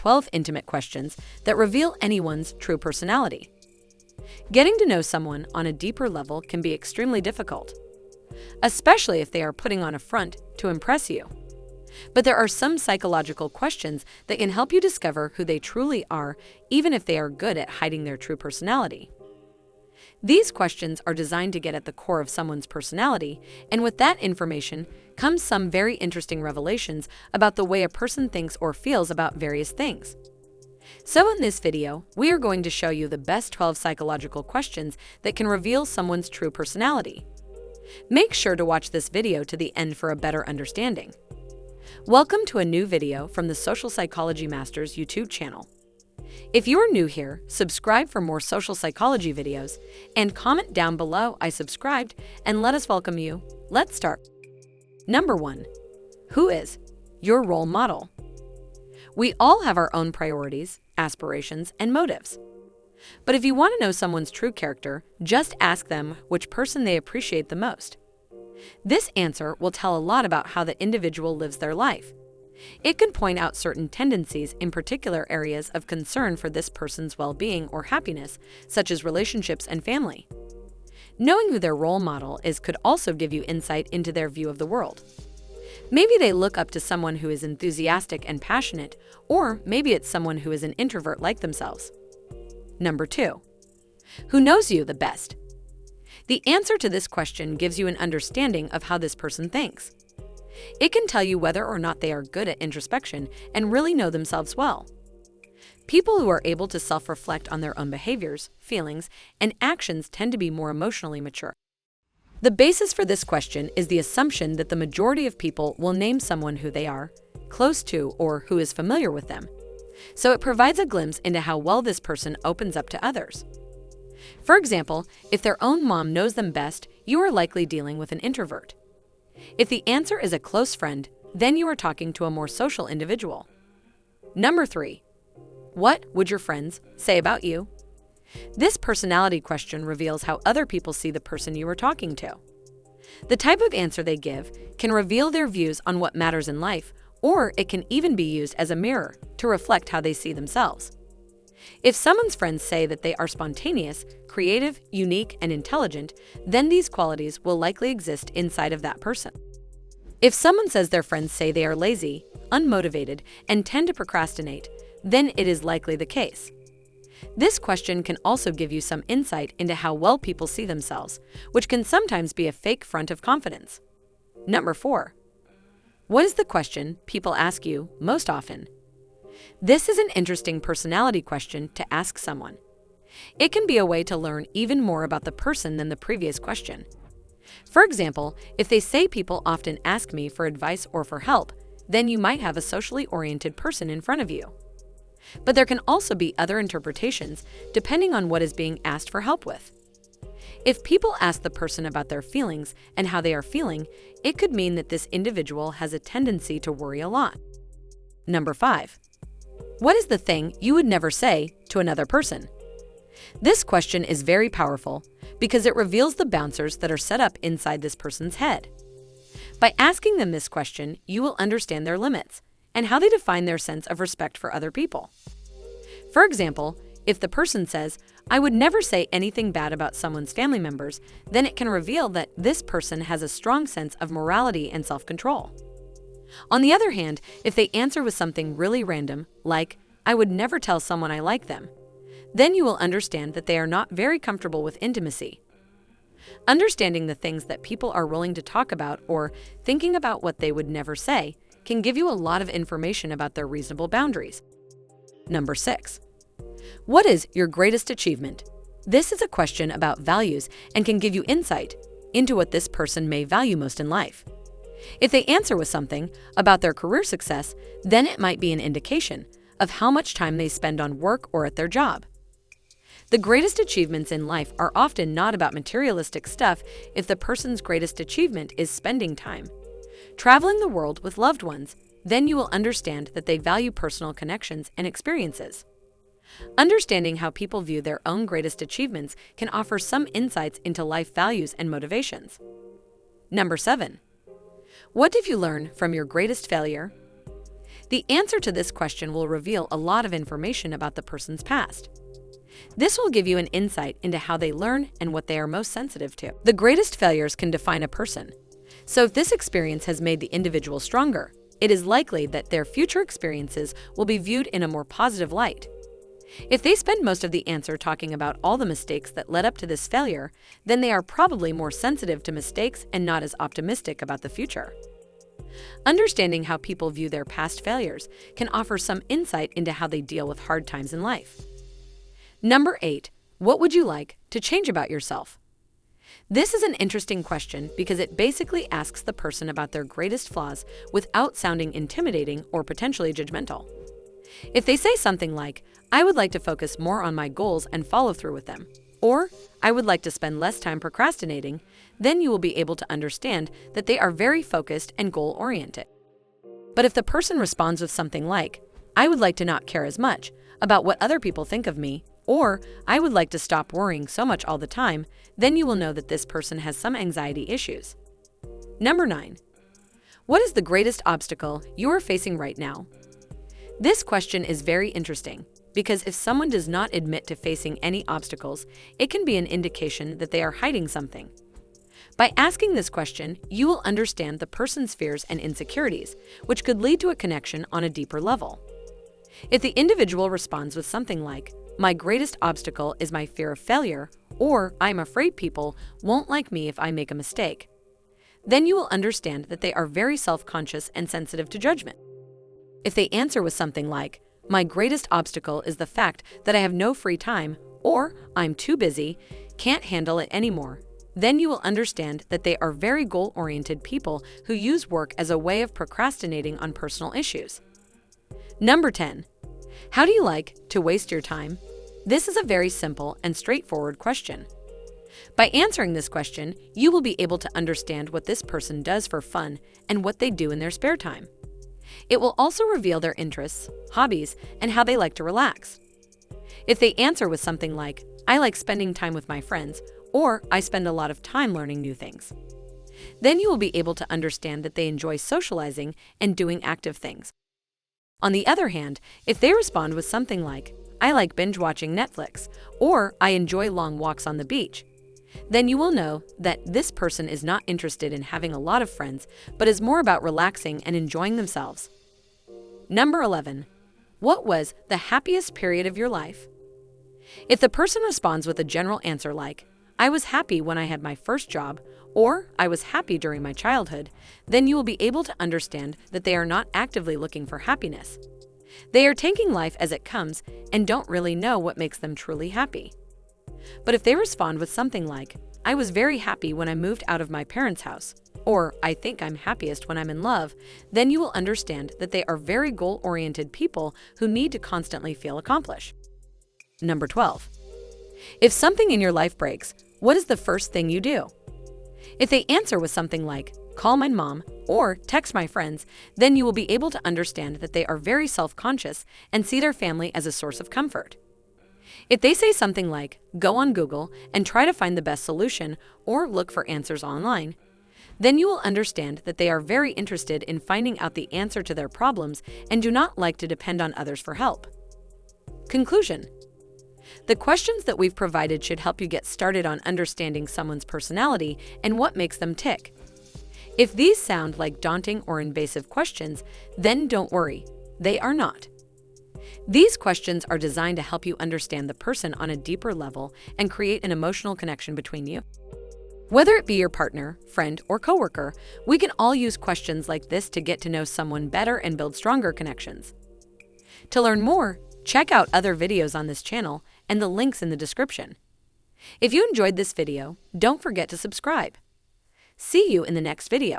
12 intimate questions that reveal anyone's true personality. Getting to know someone on a deeper level can be extremely difficult, especially if they are putting on a front to impress you. But there are some psychological questions that can help you discover who they truly are, even if they are good at hiding their true personality. These questions are designed to get at the core of someone's personality, and with that information comes some very interesting revelations about the way a person thinks or feels about various things. So in this video, we are going to show you the best 12 psychological questions that can reveal someone's true personality. Make sure to watch this video to the end for a better understanding. Welcome to a new video from the Social Psychology Masters YouTube channel. If you are new here, subscribe for more social psychology videos and comment down below "I subscribed" and let us welcome you. Let's start. Number 1. Who is your role model? We all have our own priorities, aspirations, and motives. But if you want to know someone's true character, just ask them which person they appreciate the most. This answer will tell a lot about how the individual lives their life. It can point out certain tendencies in particular areas of concern for this person's well-being or happiness, such as relationships and family. Knowing who their role model is could also give you insight into their view of the world. Maybe they look up to someone who is enthusiastic and passionate, or maybe it's someone who is an introvert like themselves. Number 2. Who knows you the best? The answer to this question gives you an understanding of how this person thinks. It can tell you whether or not they are good at introspection and really know themselves well. People who are able to self-reflect on their own behaviors, feelings, and actions tend to be more emotionally mature. The basis for this question is the assumption that the majority of people will name someone who they are close to or who is familiar with them. So it provides a glimpse into how well this person opens up to others. For example, if their own mom knows them best, you are likely dealing with an introvert. If the answer is a close friend, then you are talking to a more social individual. Number 3. What would your friends say about you? This personality question reveals how other people see the person you are talking to. The type of answer they give can reveal their views on what matters in life, or it can even be used as a mirror to reflect how they see themselves. If someone's friends say that they are spontaneous, creative, unique, and intelligent, then these qualities will likely exist inside of that person. If someone says their friends say they are lazy, unmotivated, and tend to procrastinate, then it is likely the case. This question can also give you some insight into how well people see themselves, which can sometimes be a fake front of confidence. Number 4. What is the question people ask you most often? This is an interesting personality question to ask someone. It can be a way to learn even more about the person than the previous question. For example, if they say people often ask me for advice or for help, then you might have a socially oriented person in front of you. But there can also be other interpretations depending on what is being asked for help with. If people ask the person about their feelings and how they are feeling, it could mean that this individual has a tendency to worry a lot. Number 5. What is the thing you would never say to another person? This question is very powerful because it reveals the bouncers that are set up inside this person's head. By asking them this question, you will understand their limits and how they define their sense of respect for other people. For example, if the person says, "I would never say anything bad about someone's family members," then it can reveal that this person has a strong sense of morality and self-control. On the other hand, if they answer with something really random, like, "I would never tell someone I like them," then you will understand that they are not very comfortable with intimacy. Understanding the things that people are willing to talk about or thinking about what they would never say can give you a lot of information about their reasonable boundaries. Number 6. What is your greatest achievement? This is a question about values and can give you insight into what this person may value most in life. If they answer with something about their career success, then it might be an indication of how much time they spend on work or at their job. The greatest achievements in life are often not about materialistic stuff if the person's greatest achievement is spending time traveling the world with loved ones, then you will understand that they value personal connections and experiences. Understanding how people view their own greatest achievements can offer some insights into life values and motivations. Number 7. What did you learn from your greatest failure? The answer to this question will reveal a lot of information about the person's past. This will give you an insight into how they learn and what they are most sensitive to. The greatest failures can define a person. So if this experience has made the individual stronger, it is likely that their future experiences will be viewed in a more positive light. If they spend most of the answer talking about all the mistakes that led up to this failure, then they are probably more sensitive to mistakes and not as optimistic about the future. Understanding how people view their past failures can offer some insight into how they deal with hard times in life. Number 8. What would you like to change about yourself? This is an interesting question because it basically asks the person about their greatest flaws without sounding intimidating or potentially judgmental. If they say something like, "I would like to focus more on my goals and follow through with them," or "I would like to spend less time procrastinating," then you will be able to understand that they are very focused and goal-oriented. But if the person responds with something like, "I would like to not care as much about what other people think of me," or "I would like to stop worrying so much all the time," then you will know that this person has some anxiety issues. Number 9. What is the greatest obstacle you are facing right now? This question is very interesting because if someone does not admit to facing any obstacles, it can be an indication that they are hiding something. By asking this question, you will understand the person's fears and insecurities, which could lead to a connection on a deeper level. If the individual responds with something like, "My greatest obstacle is my fear of failure," or "I'm afraid people won't like me if I make a mistake," then you will understand that they are very self-conscious and sensitive to judgment. If they answer with something like, "My greatest obstacle is the fact that I have no free time," or "I'm too busy, can't handle it anymore," then you will understand that they are very goal-oriented people who use work as a way of procrastinating on personal issues. Number 10. How do you like to waste your time? This is a very simple and straightforward question. By answering this question, you will be able to understand what this person does for fun and what they do in their spare time. It will also reveal their interests, hobbies, and how they like to relax. If they answer with something like, "I like spending time with my friends," or "I spend a lot of time learning new things," then you will be able to understand that they enjoy socializing and doing active things. On the other hand, if they respond with something like, "I like binge watching Netflix," or "I enjoy long walks on the beach," then you will know that this person is not interested in having a lot of friends, but is more about relaxing and enjoying themselves. Number 11. What was the happiest period of your life? If the person responds with a general answer like, "I was happy when I had my first job," or "I was happy during my childhood," then you will be able to understand that they are not actively looking for happiness. They are taking life as it comes and don't really know what makes them truly happy. But if they respond with something like, "I was very happy when I moved out of my parents' house," or "I think I'm happiest when I'm in love," then you will understand that they are very goal-oriented people who need to constantly feel accomplished. Number 12. If something in your life breaks, what is the first thing you do? If they answer with something like, "Call my mom," or "Text my friends," then you will be able to understand that they are very self-conscious and see their family as a source of comfort. If they say something like, "Go on Google and try to find the best solution," or "Look for answers online," then you will understand that they are very interested in finding out the answer to their problems and do not like to depend on others for help. Conclusion. The questions that we've provided should help you get started on understanding someone's personality and what makes them tick. If these sound like daunting or invasive questions, then don't worry, they are not. These questions are designed to help you understand the person on a deeper level and create an emotional connection between you. Whether it be your partner, friend, or coworker, we can all use questions like this to get to know someone better and build stronger connections. To learn more, check out other videos on this channel and the links in the description. If you enjoyed this video, don't forget to subscribe. See you in the next video.